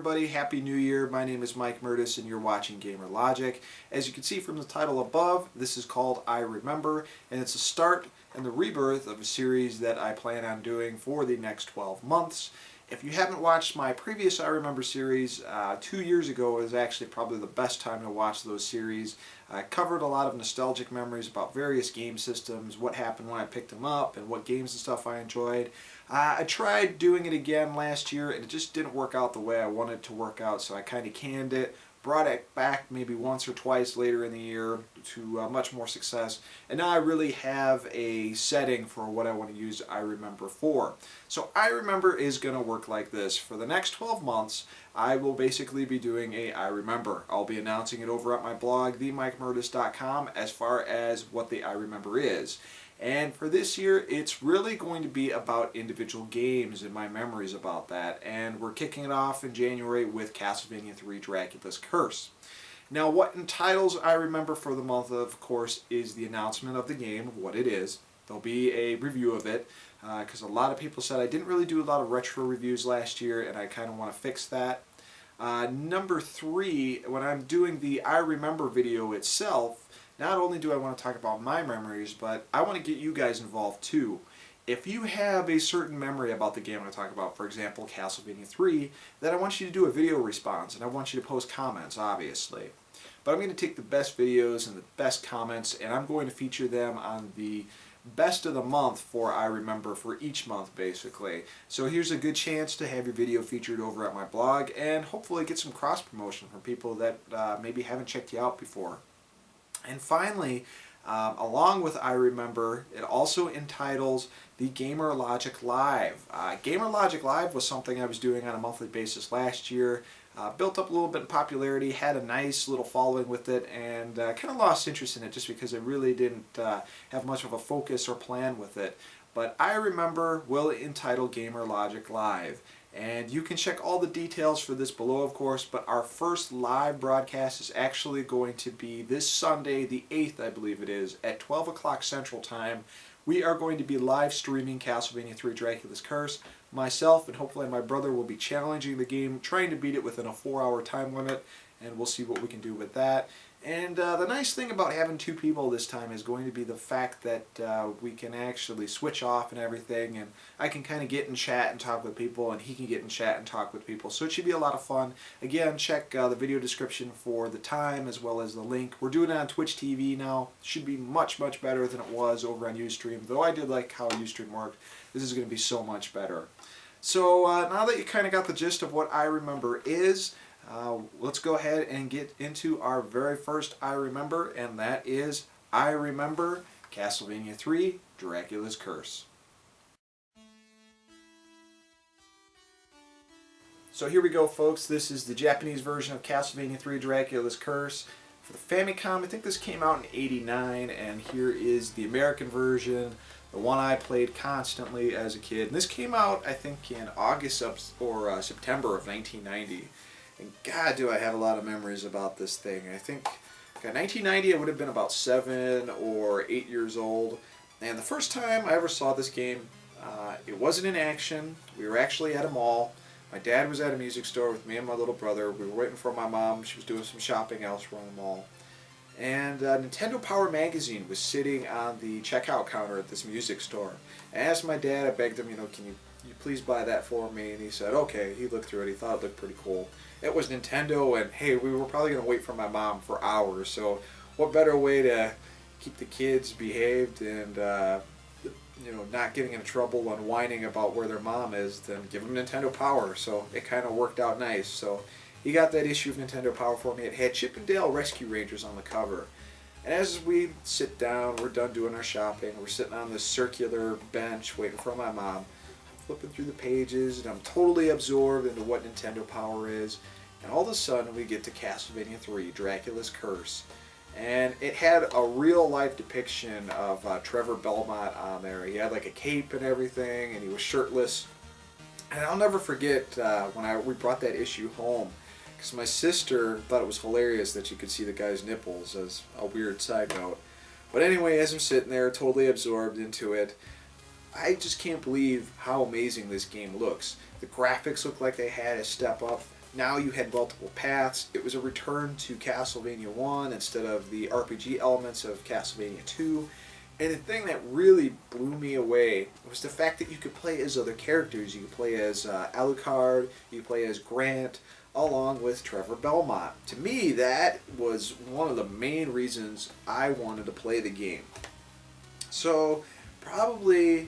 everybody, Happy New Year. My name is Mike Murtis and you're watching Gamer Logic. As you can see from the title above, this is called I Remember, and it's a start and the rebirth of a series that I plan on doing for the next 12 months. If you haven't watched my previous I Remember series, 2 years ago is actually probably the best time to watch those series. I covered a lot of nostalgic memories about various game systems, what happened when I picked them up, and what games and stuff I enjoyed. I tried doing it again last year and it just didn't work out the way I wanted it to work out, so I kind of canned it. Brought it back maybe once or twice later in the year to much more success, and now I really have a setting for what I want to use I Remember for. So I Remember is going to work like this. For the next 12 months, I will basically be doing a I Remember. I'll be announcing it over at my blog, themikemurtis.com, as far as what the I Remember is. And for this year, it's really going to be about individual games and my memories about that. And we're kicking it off in January with Castlevania 3 Dracula'S Curse. Now, what entitles I Remember for the month, of course, is the announcement of the game, of what it is. There'll be a review of it, because a lot of people said I didn't really do a lot of retro reviews last year, and I kind of want to fix that. Number 3, when I'm doing the I Remember video itself, not only do I want to talk about my memories, but I want to get you guys involved too. If you have a certain memory about the game I'm going to talk about, for example Castlevania 3, then I want you to do a video response, and I want you to post comments, obviously. But I'm going to take the best videos and the best comments, and I'm going to feature them on the best of the month for I Remember for each month, basically. So here's a good chance to have your video featured over at my blog, and hopefully get some cross-promotion from people that maybe haven't checked you out before. And finally, along with I Remember, it also entitles the Gamer Logic Live. Gamer Logic Live was something I was doing on a monthly basis last year. Built up a little bit of popularity, had a nice little following with it, and kind of lost interest in it just because I really didn't have much of a focus or plan with it. But I Remember will entitle Gamer Logic Live. And you can check all the details for this below, of course, but our first live broadcast is actually going to be this Sunday, the 8th, I believe it is, at 12 o'clock Central Time. We are going to be live streaming Castlevania 3 Dracula'S Curse. Myself and hopefully my brother will be challenging the game, trying to beat it within a 4-hour time limit, and we'll see what we can do with that. And the nice thing about having 2 people this time is going to be the fact that we can actually switch off and everything, and I can kind of get in chat and talk with people, and he can get in chat and talk with people. So it should be a lot of fun. Again, check the video description for the time as well as the link. We're doing it on Twitch TV now. Should be much, much better than it was over on Ustream. Though I did like how Ustream worked, this is going to be so much better. So now that you kind of got the gist of what I Remember is, let's go ahead and get into our very first I Remember, and that is I Remember Castlevania 3 Dracula'S Curse. So here we go, folks. This is the Japanese version of Castlevania 3 Dracula'S Curse. For the Famicom, I think this came out in '89, and here is the American version, the one I played constantly as a kid. And this came out, I think, in August or September of 1990. And God, do I have a lot of memories about this thing. I think, okay, 1990 I would have been about 7 or 8 years old. And the first time I ever saw this game, it wasn't in action. We were actually at a mall. My dad was at a music store with me and my little brother. We were waiting for my mom. She was doing some shopping elsewhere in the mall. And Nintendo Power Magazine was sitting on the checkout counter at this music store. I asked my dad, I begged him, can you please buy that for me? And he said, okay. He looked through it. He thought it looked pretty cool. It was Nintendo, and hey, we were probably going to wait for my mom for hours, so what better way to keep the kids behaved and not getting into trouble and whining about where their mom is than give them Nintendo Power. So it kind of worked out nice. So he got that issue of Nintendo Power for me. It had Chip and Dale Rescue Rangers on the cover. And as we sit down, we're done doing our shopping, we're sitting on this circular bench waiting for my mom, flipping through the pages, and I'm totally absorbed into what Nintendo Power is. And all of a sudden we get to Castlevania 3 Dracula'S Curse. And it had a real life depiction of Trevor Belmont on there. He had like a cape and everything, and he was shirtless. And I'll never forget when we brought that issue home, because my sister thought it was hilarious that you could see the guy's nipples, as a weird side note. But anyway, as I'm sitting there totally absorbed into it, I just can't believe how amazing this game looks. The graphics look like they had a step up. Now you had multiple paths. It was a return to Castlevania 1 instead of the RPG elements of Castlevania 2. And the thing that really blew me away was the fact that you could play as other characters. You could play as Alucard, you could play as Grant, along with Trevor Belmont. To me, that was one of the main reasons I wanted to play the game. So, probably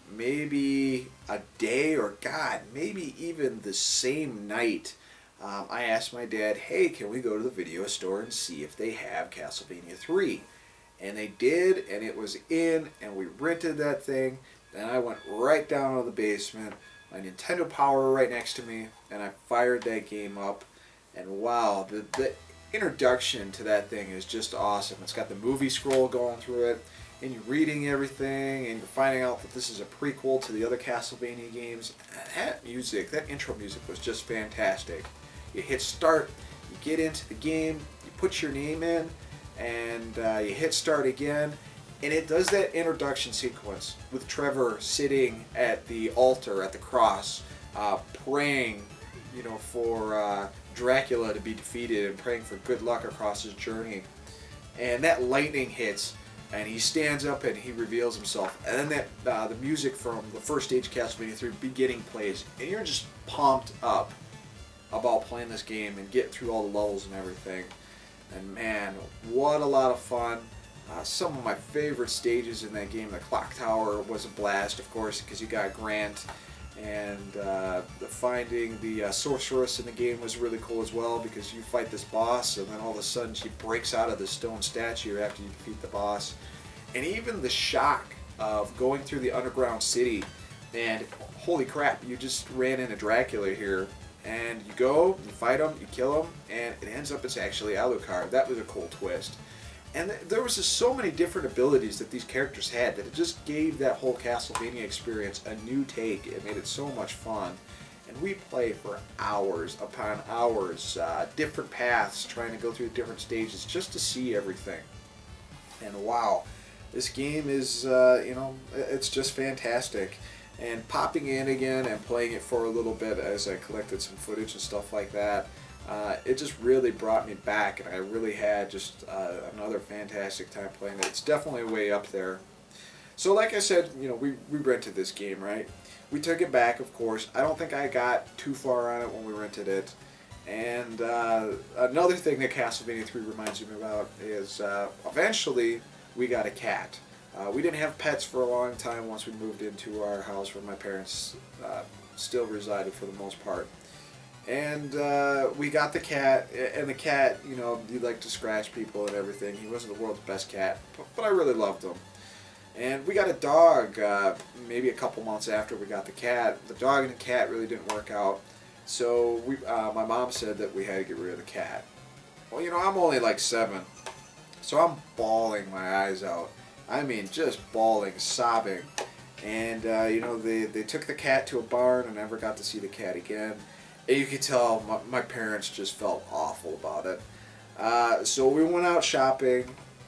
maybe a day, or God, maybe even the same night, I asked my dad, hey, can we go to the video store and see if they have Castlevania 3? And they did, and it was in, and we rented that thing. Then I went right down to the basement, my Nintendo Power right next to me, and I fired that game up. And wow, the introduction to that thing is just awesome. It's got the movie scroll going through it, and you're reading everything, and you're finding out that this is a prequel to the other Castlevania games. And that music, that intro music was just fantastic. You hit start, you get into the game, you put your name in, and you hit start again, and it does that introduction sequence with Trevor sitting at the altar, at the cross, praying, you know, for Dracula to be defeated and praying for good luck across his journey. And that lightning hits, and he stands up and he reveals himself. And then that the music from the first stage of Castlevania 3 beginning plays, and you're just pumped up about playing this game and getting through all the levels and everything. And man, what a lot of fun. Some of my favorite stages in that game, the clock tower was a blast, of course, because you got Grant. And finding the sorceress in the game was really cool as well, because you fight this boss and then all of a sudden she breaks out of the stone statue after you defeat the boss. And even the shock of going through the underground city and holy crap, you just ran into Dracula here. And you go, you fight him, you kill him, and it ends up it's actually Alucard. That was a cool twist. And there was just so many different abilities that these characters had that it just gave that whole Castlevania experience a new take. It made it so much fun. And we play for hours upon hours, different paths, trying to go through different stages just to see everything. And wow, this game is, you know, it's just fantastic. And popping in again and playing it for a little bit as I collected some footage and stuff like that, it just really brought me back, and I really had just another fantastic time playing it. It's definitely way up there. So like I said, you know, we rented this game, right? We took it back, of course. I don't think I got too far on it when we rented it. And another thing that Castlevania 3 reminds me about is eventually we got a cat. We didn't have pets for a long time once we moved into our house where my parents still resided for the most part. And we got the cat, and the cat, you know, he liked to scratch people and everything. He wasn't the world's best cat, but I really loved him. And we got a dog maybe a couple months after we got the cat. The dog and the cat really didn't work out, so my mom said that we had to get rid of the cat. Well, you know, I'm only like 7, so I'm bawling my eyes out. I mean, just bawling, sobbing. And, you know, they took the cat to a barn and never got to see the cat again. And you could tell my parents just felt awful about it. So we went out shopping,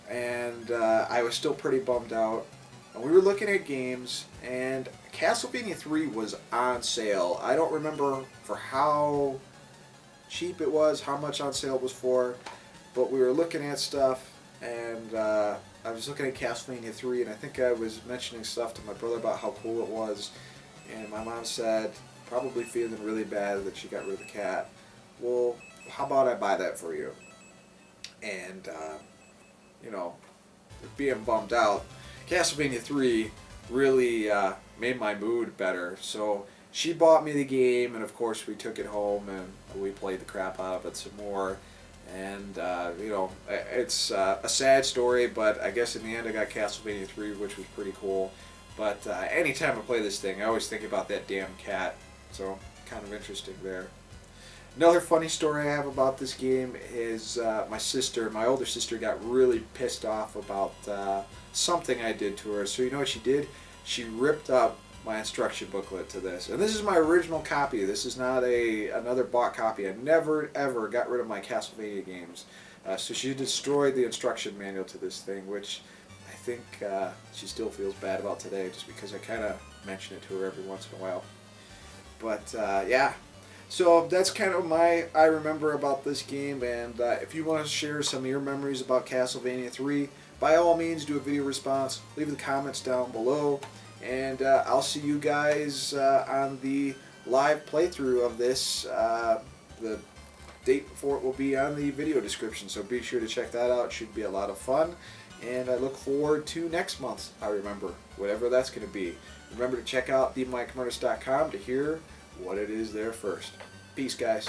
and I was still pretty bummed out. And we were looking at games, and Castlevania 3 was on sale. I don't remember for how cheap it was, how much on sale it was for, but we were looking at stuff, and I was looking at Castlevania 3, and I think I was mentioning stuff to my brother about how cool it was, and my mom said, probably feeling really bad that she got rid of the cat, well, how about I buy that for you? And, you know, being bummed out, Castlevania 3 really made my mood better, so she bought me the game, and of course we took it home, and we played the crap out of it some more. And, you know, it's a sad story, but I guess in the end I got Castlevania 3, which was pretty cool. But anytime I play this thing, I always think about that damn cat. So, kind of interesting there. Another funny story I have about this game is my older sister got really pissed off about something I did to her. So you know what she did? She ripped up my instruction booklet to this. And this is my original copy. This is not another bought copy. I never ever got rid of my Castlevania games. So she destroyed the instruction manual to this thing, which I think she still feels bad about today, just because I kind of mention it to her every once in a while. But yeah, So that's kind of my I remember about this game, and if you want to share some of your memories about Castlevania 3, by all means do a video response, leave the comments down below, and I'll see you guys on the live playthrough of this. The date for it will be on the video description, so be sure to check that out. It should be a lot of fun, and I look forward to next month's I Remember, whatever that's going to be. Remember to check out themikemurdis.com to hear what it is there first. Peace, guys.